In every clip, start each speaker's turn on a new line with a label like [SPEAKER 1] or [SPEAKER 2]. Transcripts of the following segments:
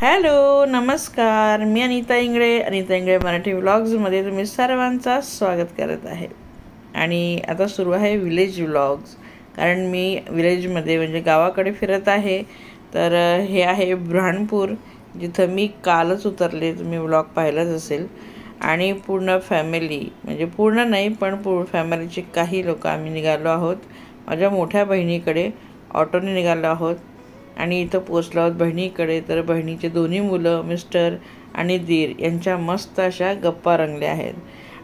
[SPEAKER 1] Hello नमस्कार, मी अनिता इंगळे मराठी व्लॉग्समध्ये तुम्ही सर्वांचा स्वागत करत आहे. आणि आता सुरू आहे विलेज व्लॉग्स, कारण मी विलेजमध्ये म्हणजे गावाकडे फिरत आहे. तर हे आहे बुऱ्हाणपूर, जिथं मी कालच उतरले, तुम्ही व्लॉग पाहिलाच असेल. आणि पूर्ण फॅमिली, म्हणजे पूर्ण नाही पण फॅमिलीची काही लोक आम्ही निघालो आहोत. माझ्या मोठ्या बहिणीकडे ऑटोने निघालो आहोत आणि इथं पोचलो आहोत बहिणीकडे. तर बहिणीचे दोन्ही मुलं, मिस्टर आणि दीर यांच्या मस्त अशा गप्पा रंगल्या आहेत.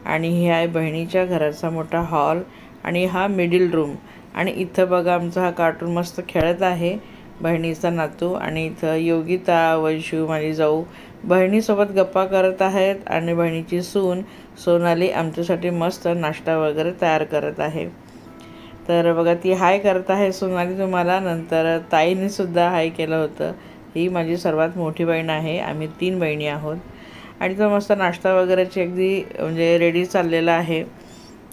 [SPEAKER 1] आणि हे आहे बहिणीच्या घराचा मोठा हॉल आणि हा मिडल रूम. आणि इथं बघा आमचा हा कार्टून मस्त खेळत आहे, बहिणीचा नातू. आणि इथं योगिता, वैशू माझी जाऊ बहिणीसोबत गप्पा करत आहेत. आणि बहिणीची सून सोनाली आमच्यासाठी मस्त नाश्ता वगैरे तयार करत आहे. तर बघा ती हाय करत आहे सोनाली तुम्हाला. नंतर ताईने सुद्धा हाय केलं होतं. ही माझी सर्वात मोठी बहीण आहे, आम्ही 3 बहिणी आहोत. आणि तो मस्त नाश्ता वगैरेची अगदी म्हणजे रेडी चाललेला आहे.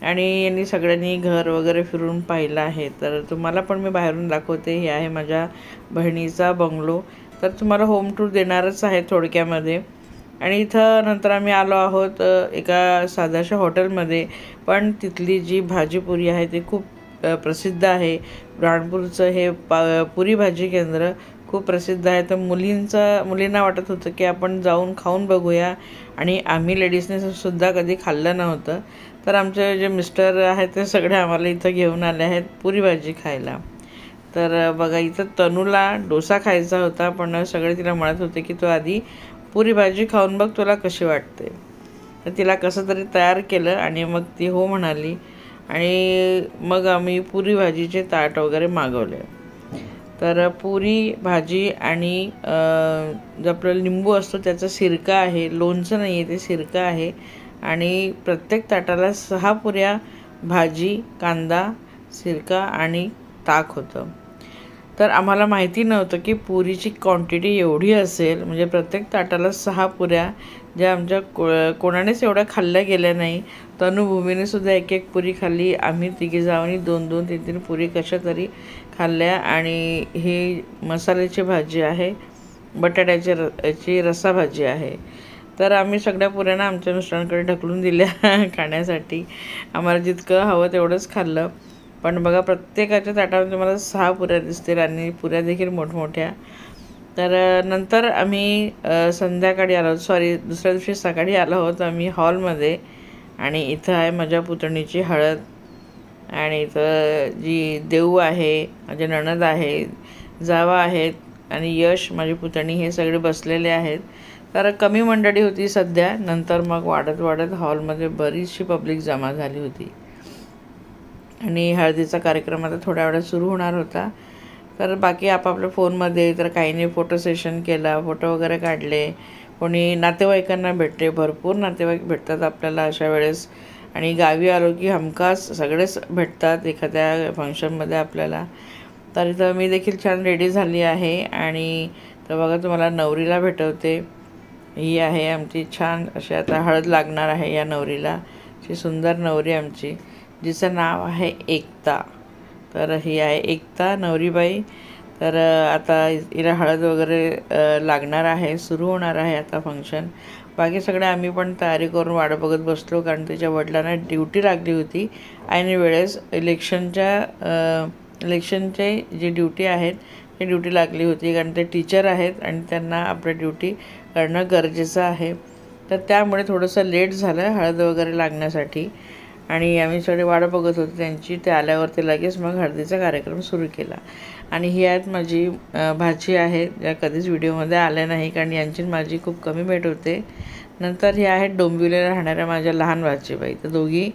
[SPEAKER 1] आणि यांनी सगळ्यांनी घर वगैरे फिरून पाहिलं आहे. तर तुम्हाला पण मी बाहेरून दाखवते. हे आहे माझ्या बहिणीचा बंगलो. तर तुम्हाला होम टूर देणारच आहे थोडक्यामध्ये. आणि इथं नंतर आम्ही आलो आहोत एका साध्याशा हॉटेलमध्ये. पण तिथली जी भाजीपुरी आहे ती खूप प्रसिद्ध आहे. बुऱ्हाणपूरचं हे पुरी भाजी केंद्र खूप प्रसिद्ध आहे. तर मुलींना वाटत होतं की आपण जाऊन खाऊन बघूया. आणि आम्ही लेडीजने सुद्धा कधी खाल्लं नव्हतं. तर आमचे जे मिस्टर आहेत ते सगळे आम्हाला इथं घेऊन आले आहेत पुरी भाजी खायला. तर बघा इथं तनूला डोसा खायचा होता, पण सगळे तिला म्हणत होते की तू आधी पुरी भाजी खाऊन बघ, तुला कशी वाटते. तर तिला कसं तरी तयार केलं आणि मग ती हो म्हणाली. आणि मग आम्ही पुरी भाजीचे ताट वगैरे मागवले. तर पुरी भाजी आणि जो आपला लिंबू असतो त्याचा सिरका आहे, लोणचं नाही आहे, ते सिरका आहे. आणि प्रत्येक ताटाला 6 पुऱ्या भाजी, कांदा, सिरका आणि ताक होतं. तर आम्हाला माहिती नव्हतं की पुरीची क्वांटिटी एवढी असेल. म्हणजे प्रत्येक ताटाला 6 पुऱ्या, ज्या आमच्या कोणानेच एवढ्या खाल्ल्या गेल्या नाही. तनुभूमीने सुद्धा एक पुरी खाल्ली. आम्ही तिघी जाऊनी 2-2, 3-3 पुरी कशा तरी खाल्ल्या. आणि ही मसाल्याची भाजी आहे, बटाट्याची रस्सा भाजी आहे. तर आम्ही सगळ्या पुऱ्यांना आमच्या मिस्टरांकडे ढकलून दिल्या खाण्यासाठी. आम्हाला जितकं हवं तेवढंच खाल्लं. पण बघा प्रत्येकाच्या ताटामध्ये तुम्हाला 6 पुऱ्या दिसतील आणि पुऱ्या देखील मोठमोठ्या. तर नंतर आम्ही संध्याकाळी आलो, दुसऱ्या दिवशी सकाळी आलो आहोत आम्ही हॉलमध्ये. आणि इथं आहे माझ्या पुतणीची हळद. आणि इथं जी देऊ आहे, माझे नणद आहे, जावा आहेत आणि यश माझी पुतणी, हे सगळे बसलेले आहेत. तर कमी मंडळी होती सध्या. नंतर मग वाढत हॉलमध्ये बरीचशी पब्लिक जमा झाली होती. आणि हळदीचा कार्यक्रम आता थोड्या वेळात सुरू होणार होता. तर बाकी आपापल्या फोनमध्ये, तर काहींनी फोटो सेशन केला, फोटो वगैरे काढले. कोणी नातेवाईकांना भेटले, भरपूर नातेवाईक भेटतात आपल्याला अशा वेळेस. आणि गावी आलो की हमखास सगळेच भेटतात एखाद्या फंक्शनमध्ये आपल्याला. तर इथं मी देखील छान रेडी झाली आहे. आणि तर बघा तुम्हाला नवरीला भेटवते. ही आहे आमची छान अशी आता हळद लागणार आहे या नवरीला. अशी सुंदर नवरी आमची, जिचं नाव आहे एकता. तर ही आहे एकता नवरीबाई. तर आता हिला हळद वगैरे लागणार आहे, सुरू होणार आहे आता फंक्शन. बाकी सगळे आम्ही पण तयारी करून वाट बघत बसलो, कारण तिच्या वडिलांना ड्युटी लागली होती ऐन वेळेस. इलेक्शनचे जी ड्युटी आहेत ती ड्युटी लागली होती, कारण ते टीचर आहेत आणि त्यांना आपली ड्युटी करणं गरजेचं आहे. तर त्यामुळे थोडंसं लेट झालं हळद वगैरे लागण्यासाठी. आणि आम्ही सगळे वाट बघत होतो त्यांची. ते आल्यावरती लगेच मग हळदीचा कार्यक्रम सुरू केला. आणि ही आहेत माझी भाची आहे, ज्या कधीच व्हिडिओमध्ये आल्या नाही, कारण यांची माझी खूप कमी भेट होते. नंतर हे आहेत डोंबिवलीला राहणाऱ्या माझ्या लहान भाचीबाई. तर दोघी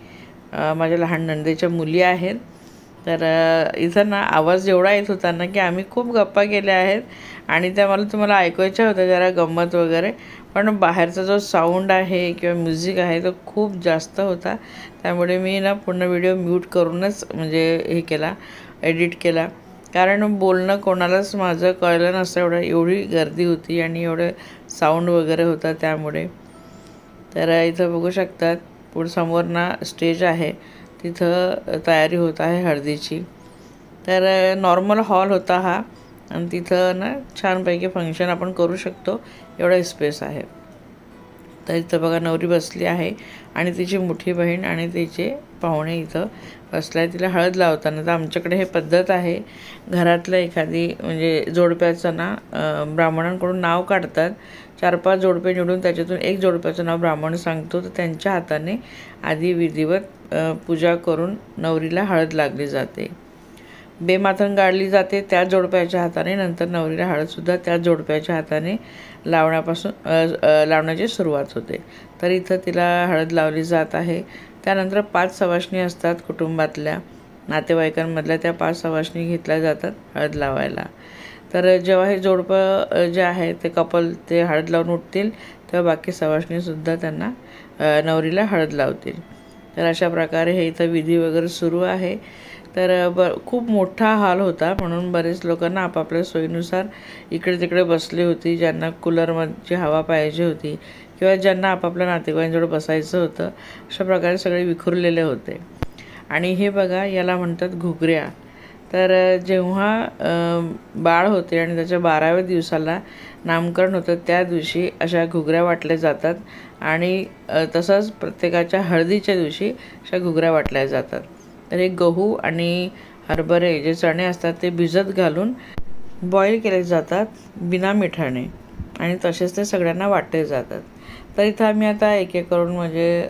[SPEAKER 1] माझ्या लहान नंदेच्या मुली आहेत. तर इथं ना आवाज एवढा येत होता ना की आम्ही खूप गप्पा केल्या आहेत. आणि त्या तुम्हाला ऐकायच्या होत्या जरा गंमत वगैरे. पण बाहेरचा जो साऊंड आहे किंवा म्युझिक आहे तो खूप जास्त होता. त्यामुळे मी ना पूर्ण व्हिडिओ म्यूट करूनच म्हणजे हे केला, एडिट केला. कारण बोलणं कोणालाच माझं कळलं नसतं, एवढी गर्दी होती आणि एवढं साऊंड वगैरे होता त्यामुळे. तर इथं बघू शकतात समोर ना स्टेज आहे, तिथं तयारी होत आहे हळदीची. तर नॉर्मल हॉल होता हा. आणि तिथं ना छानपैकी फंक्शन आपण करू शकतो, एवढा स्पेस आहे. तर इथं बघा नवरी बसली आहे आणि तिची मोठी बहीण आणि तिचे पाहुणे इथं बसला आहे. तिला हळद लावताना तर आमच्याकडे हे पद्धत आहे, घरातलं एखादी म्हणजे जोडप्याचं ना ब्राह्मणांकडून नाव काढतात. 4-5 जोडपे निवडून त्याच्यातून एक जोडप्याचं नाव ब्राह्मण सांगतो, तर त्यांच्या हाताने आधी विधिवत पूजा करून नवरीला हळद लागली जाते. बेमाथन गाळली जाते त्याच जोडप्याच्या हाताने. नंतर नवरीला हळदसुद्धा त्याच जोडप्याच्या हाताने लावण्याची सुरुवात होते. तर इथं तिला हळद लावली जात आहे. त्यानंतर 5 सवाष्णी असतात कुटुंबातल्या, नातेवाईकांमधल्या. त्या 5 सवाष्णी घेतल्या जातात हळद लावायला. तर जेव्हा हे जोडपं जे आहे ते कपल ते हळद लावून उठतील, तेव्हा बाकी सवाष्णीसुद्धा त्यांना नवरीला हळद लावतील. तर अशा प्रकारे हे इथं विधी वगैरे सुरू आहे. तर खूप मोठा हॉल होता, म्हणून बरेच लोकांना आपापल्या सोयीनुसार इकडे तिकडे बसली होती. ज्यांना कूलरची हवा पाहिजे होती किंवा ज्यांना आपापल्या नातेवाईकांजवळ बसायचं होतं, अशा प्रकारे सगळे विखुरलेले होते. आणि हे बघा, याला म्हणतात घुगऱ्या. तर जेव्हा बाळ होते आणि त्याच्या 12व्या दिवसाला नामकरण होतं, त्या दिवशी अशा घुगऱ्या वाटल्या जातात. आणि तसंच प्रत्येकाच्या हळदीच्या दिवशी अशा घुगऱ्या वाटल्या जातात. तर हे गहू आणि हरभरे जे चणे असतात ते भिजत घालून बॉईल केले जातात बिना मिठाने, आणि तसेच ते सगळ्यांना वाटले जातात. तर इथं आम्ही आता एक एक करून म्हणजे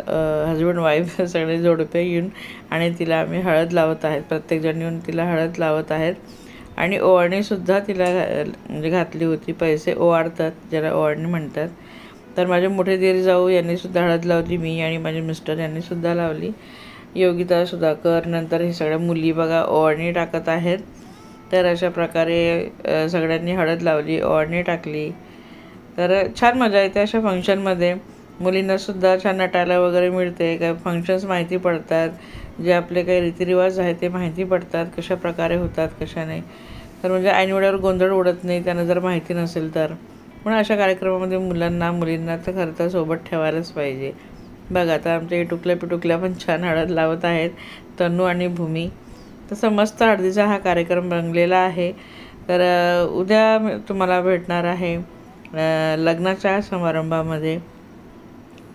[SPEAKER 1] हजबंड वाईफ सगळे जोडपे येऊन आणि तिला आम्ही हळद लावत आहेत. प्रत्येकजण येऊन तिला हळद लावत आहेत. आणि ओवाळणीसुद्धा तिला म्हणजे घातली होती. पैसे ओवाळतात, ज्याला ओवाळणी म्हणतात. तर माझे मोठे दीर जाऊ यांनीसुद्धा हळद लावली, मी आणि माझे मिस्टर यांनीसुद्धा लावली, योगिता सुधाकर. नंतर हे सगळ्या मुली बघा ओवाळणी टाकत आहेत. तर अशा प्रकारे सगळ्यांनी हळद लावली, ओवाळणी टाकली. तर छान मजा येते अशा फंक्शनमध्ये. मुलींनासुद्धा छान नटायला वगैरे मिळते, काही फंक्शन्स माहिती पडतात, जे आपले काही रीतिरिवाज आहेत ते माहिती पडतात, कशा प्रकारे होतात कशा नाही. तर म्हणजे ऐनवेळेवर गोंधळ उडत नाही त्यांना जर माहिती नसेल तर. म्हणून अशा कार्यक्रमामध्ये मुलींना तर खरं तर सोबत ठेवायलाच पाहिजे. बघा आता आमच्या इटुकल्या पण छान हळद लावत आहेत, तनू आणि भूमी. तसं मस्त हळदीचा हा कार्यक्रम रंगलेला आहे. तर उद्या तुम्हाला भेटणार आहे लग्नाच्या समारंभामध्ये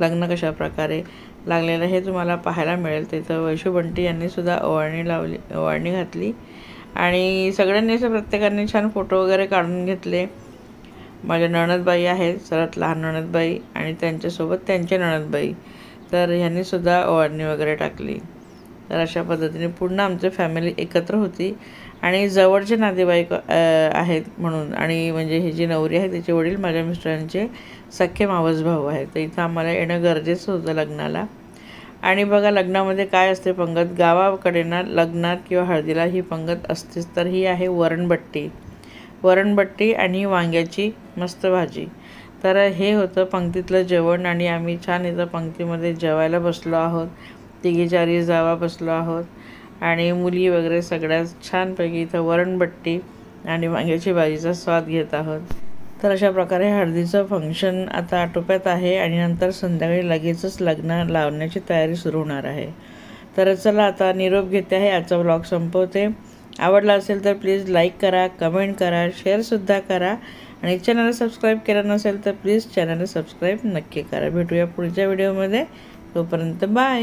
[SPEAKER 1] लग्न कशा प्रकारे लागलेलं हे तुम्हाला पाहायला मिळेल. तिथं वैशू बंटी यांनीसुद्धा ओवाळणी घातली आणि सगळ्यांनी असं प्रत्येकाने छान फोटो वगैरे काढून घेतले. माझ्या नणदबाई आहेत, सर्वात लहान नणदबाई आणि त्यांच्यासोबत त्यांची नणदबाई, तर ह्यांनीसुद्धा ओवाळणी वगैरे टाकली. तर अशा पद्धतीने पूर्ण आमची फॅमिली एकत्र होती. आणि जवळचे नातेवाईक आहेत म्हणून, आणि म्हणजे ही जी नवरी आहे तिचे वडील माझ्या मिस्टरांचे सख्खे मावस भाऊ आहेत. तर इथं आम्हाला येणं गरजेचं होतं लग्नाला. आणि बघा लग्नामध्ये काय असते पंगत, गावाकडे ना लग्नात किंवा हळदीला ही पंगत असतेच. तर ही आहे वरणबट्टी आणि वांग्याची मस्त भाजी. तर हे होतं पंक्तीतलं जेवण आणि आम्ही छान इथं पंक्तीमध्ये जेवायला बसलो आहोत. 3-4 जावा बसलो आहोत आणि मुली वगैरे सगळ्या छानपैकी इथं वरणबट्टी आणि वांग्याची भाजीचा स्वाद घेत आहोत. तर अशा प्रकारे हळदीचं फंक्शन आता आटोप्यात आहे आणि नंतर संध्याकाळी लगेचच लग्न लावण्याची तयारी सुरू होणार आहे. तर चला आता निरोप घेते आहे, आजचा व्लॉग संपवते. आवडला असेल तर प्लीज लाईक करा, कमेंट करा, शेअरसुद्धा करा आणि चॅनलला सबस्क्राईब केलं नसेल तर प्लीज चॅनलला सबस्क्राईब नक्की करा. भेटूया पुढच्या व्हिडिओमध्ये. तोपर्यंत बाय.